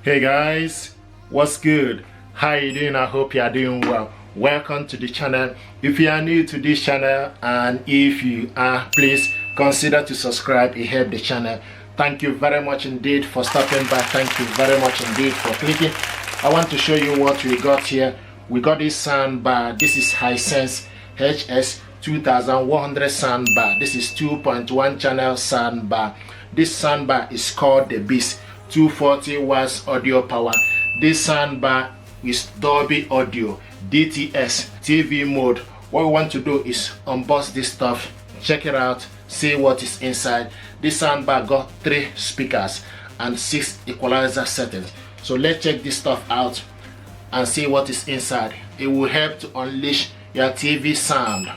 Hey guys, what's good? How you doing? I hope you are doing well. Welcome to the channel. If you are new to this channel, and if you are, please consider to subscribe. It helps the channel. Thank you very much indeed for stopping by. Thank you very much indeed for clicking. I want to show you what we got here. We got this soundbar. This is Hisense HS2100 soundbar. This is 2.1 channel soundbar. This soundbar is called the Beast. 240 watts audio power. This soundbar is Dolby audio, DTS, TV mode. What we want to do is unbox this stuff, check it out, see what is inside. This soundbar got 3 speakers and 6 equalizer settings. So let's check this stuff out and see what is inside. It will help to unleash your TV sound.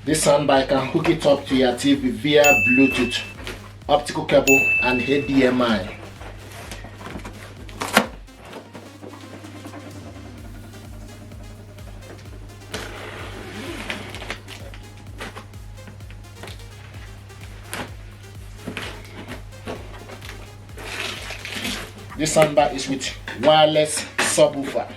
This soundbar can hook it up to your TV via Bluetooth, optical cable and HDMI. This soundbar is with wireless subwoofer.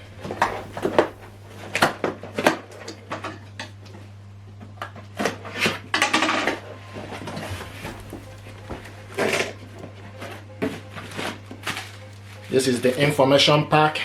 This is the information pack.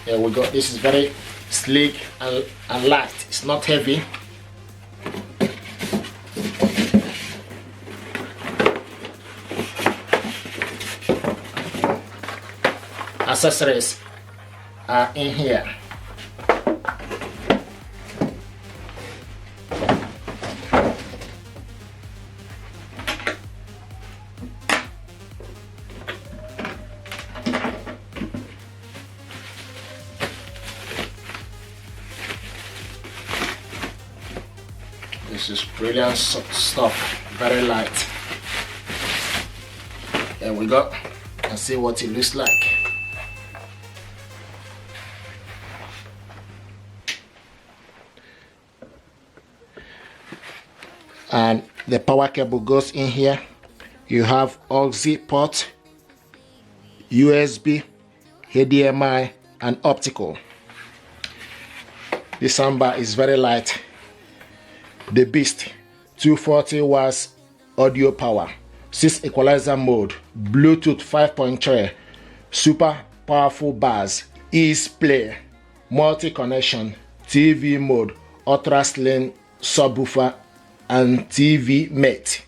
Here we go. This is very sleek and light. It's not heavy. Accessories are in here. This is brilliant stuff, very light. There we go. And see what it looks like. And the power cable goes in here. You have aux port, USB, HDMI and optical. This soundbar is very light. The Beast, 240 watts audio power, 6 equalizer mode, Bluetooth 5.3, super powerful bass, ease play, multi connection, TV mode, ultra slim subwoofer and TV mate.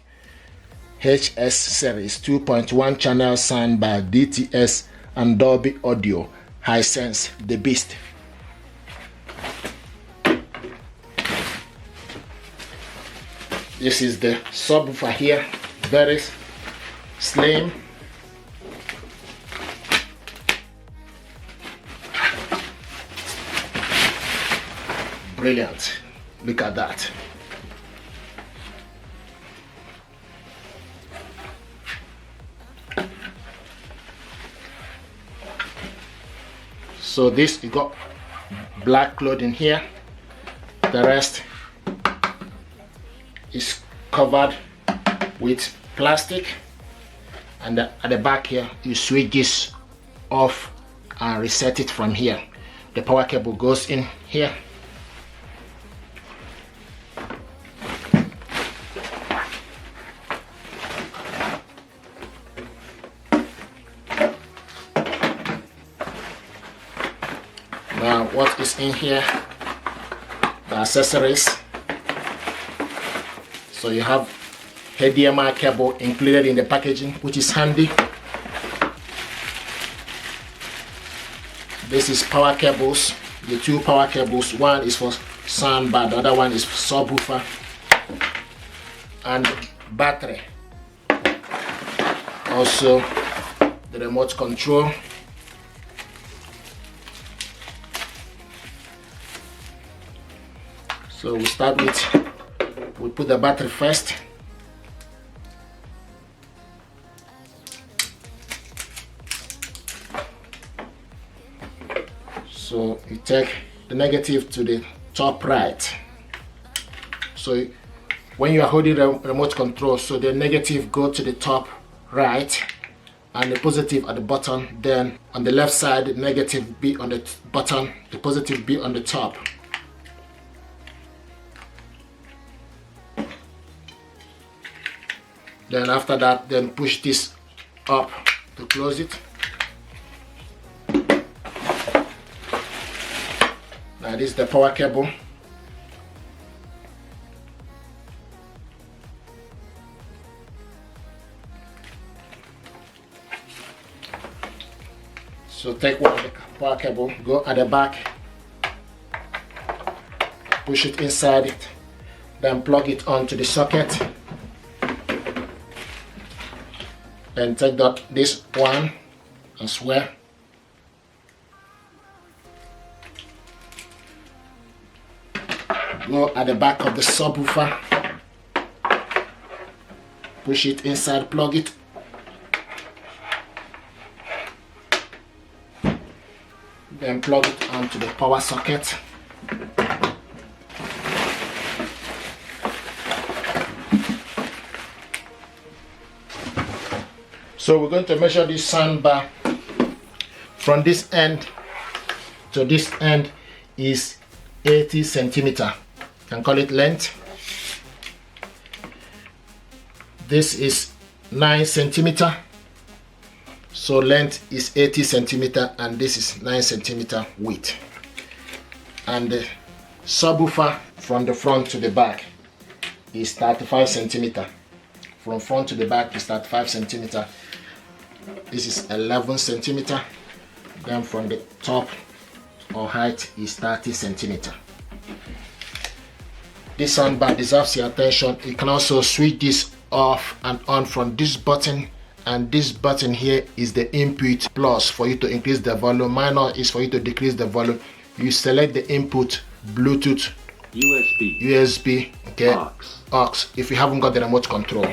HS series 2.1 channel soundbar, DTS and Dolby audio. Hisense, the Beast. This is the subwoofer here, very slim. Brilliant. Look at that. So this, you got black clothing here. The rest is covered with plastic, and at the back here you switch this off and reset it from here. The power cable goes in here. Now what is in here? The accessories. So you have HDMI cable included in the packaging, which is handy. This is power cables, the 2 power cables. One is for soundbar, the other one is for subwoofer. and battery. Also the remote control. So we start with, we put the battery first. So you take the negative to the top right. So when you are holding the remote control, so the negative go to the top right and the positive at the bottom. Then on the left side, the negative be on the bottom, the positive be on the top. Then after that, then push this up to close it. Now this is the power cable. So take one of the power cable, go at the back, push it inside it, then plug it onto the socket. Then take this one as well. Go at the back of the subwoofer, push it inside, plug it. Then plug it onto the power socket. So we're going to measure this soundbar from this end to this end is 80 centimeter. You can call it length. This is 9 centimeter. So length is 80 centimeter and this is 9 centimeter width. And the subwoofer from the front to the back is 35 centimeter. From front to the back is 35 centimeter. This is 11 centimeter. Then from the top or height is 30 centimeter. This soundbar deserves your attention. You can also switch this off and on from this button, and this button here is the input plus for you to increase the volume, minus is for you to decrease the volume. You select the input, Bluetooth, USB, okay, AUX if you haven't got the remote control,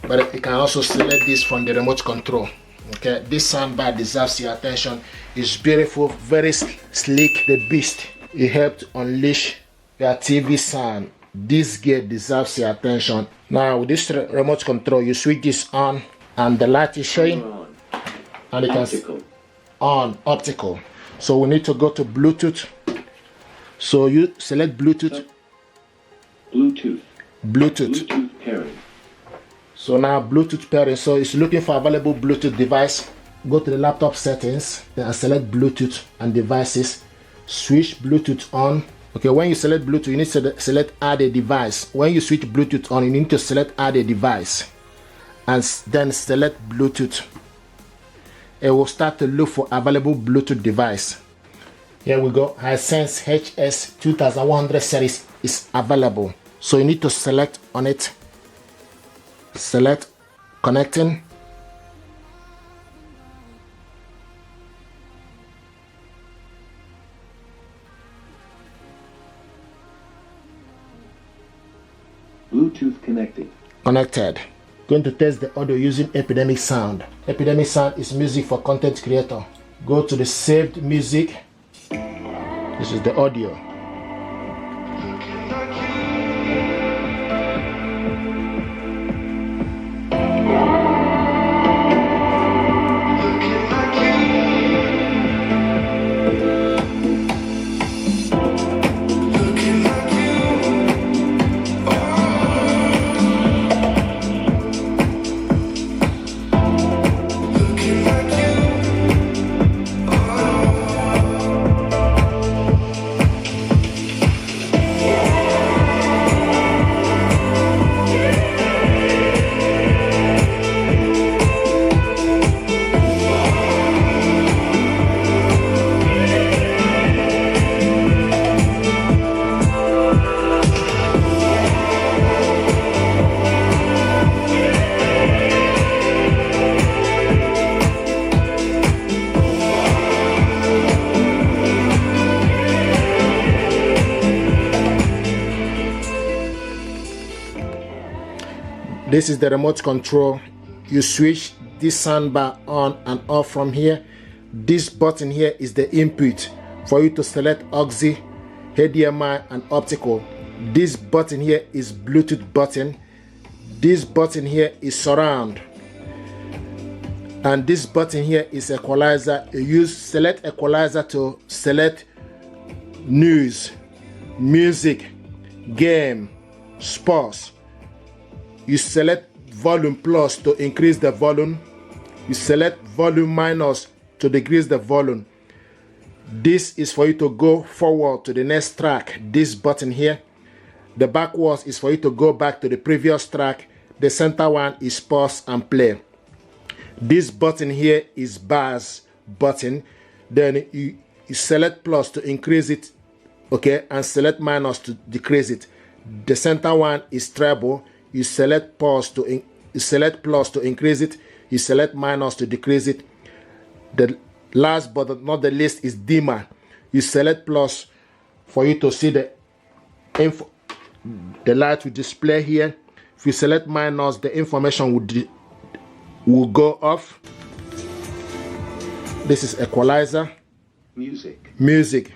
but you can also select this from the remote control. Okay, this soundbar deserves your attention. It's beautiful, very sleek, the beast. It helped unleash your TV sound. This gear deserves your attention. Now with this remote control, you switch this on and the light is showing, and it can on optical. So we need to go to Bluetooth. So you select Bluetooth pairing. So now Bluetooth pairing. So it's looking for available Bluetooth device. Go to the laptop settings, then select Bluetooth and devices. Switch Bluetooth on. Okay, when you select Bluetooth, you need to select add a device. When you switch Bluetooth on, you need to select add a device and then select Bluetooth. It will start to look for available Bluetooth device. Here we go. Hisense HS2100 series is available. So you need to select on it. Select connecting. Bluetooth connecting. Connected. Going to test the audio using Epidemic Sound. Epidemic Sound is music for content creator. Go to the saved music. This is the audio. This is the remote control. You switch this soundbar on and off from here. This button here is the input for you to select auxiliary, HDMI and optical. This button here is Bluetooth button. This button here is surround. And this button here is equalizer. You use select equalizer to select news, music, game, sports. You select volume plus to increase the volume. You select volume minus to decrease the volume. This is for you to go forward to the next track. This button here. The backwards is for you to go back to the previous track. The center one is pause and play. This button here is bass button. Then you select plus to increase it, okay, and select minus to decrease it. The center one is treble. You select pause to you select plus to increase it. You select minus to decrease it. The last but not the least is dimmer. You select plus for you to see the info. The light will display here. If you select minus, the information will go off. This is equalizer. Music.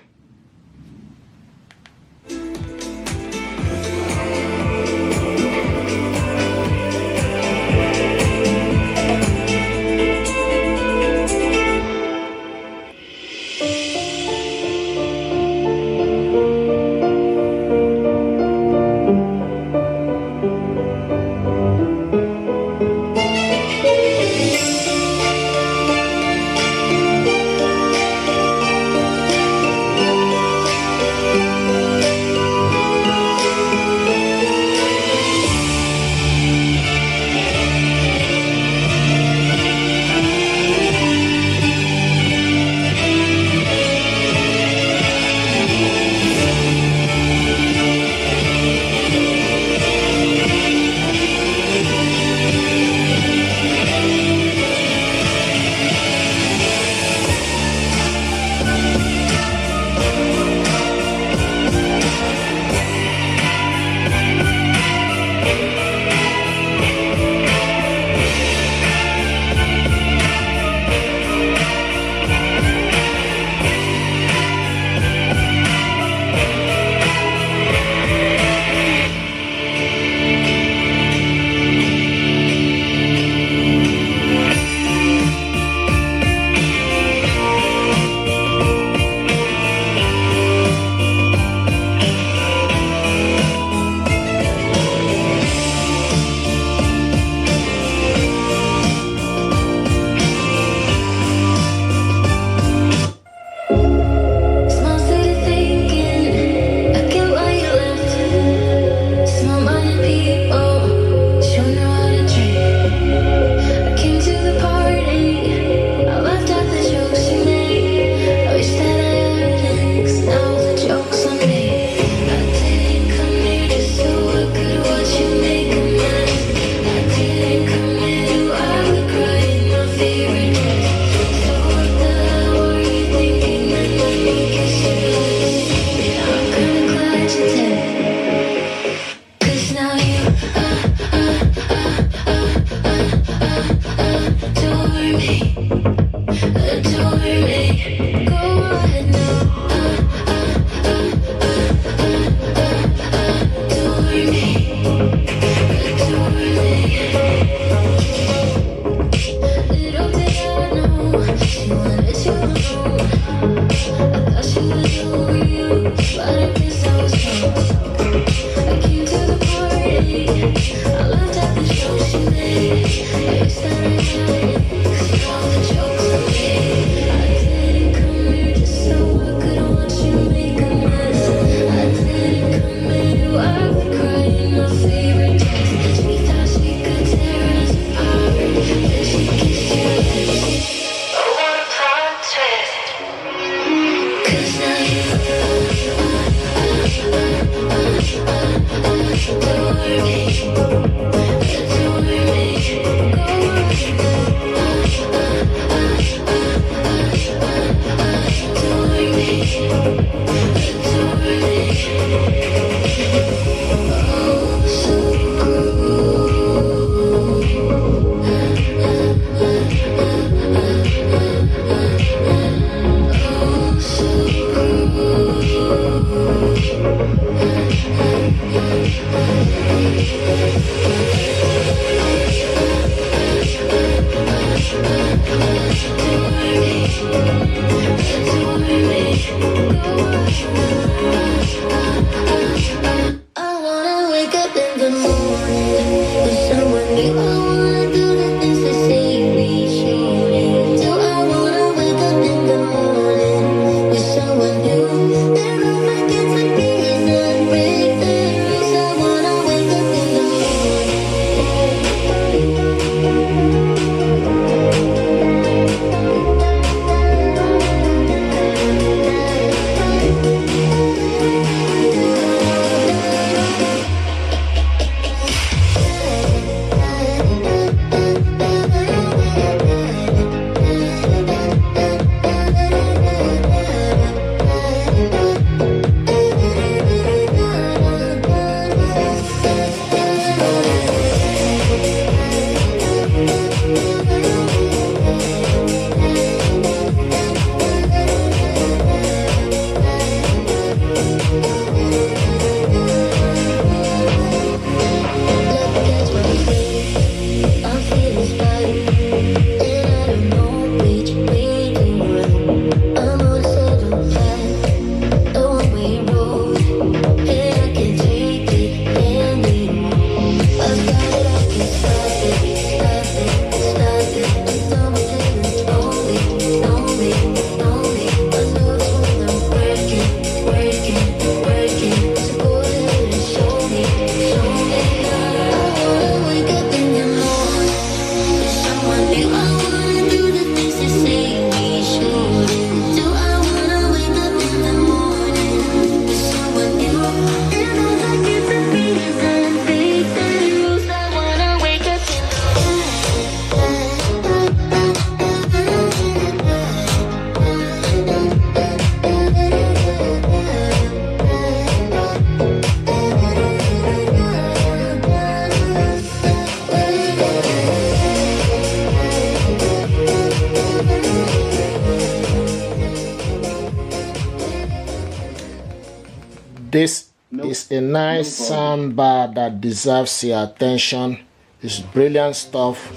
This is a nice soundbar that deserves your attention. It's brilliant stuff.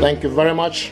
Thank you very much.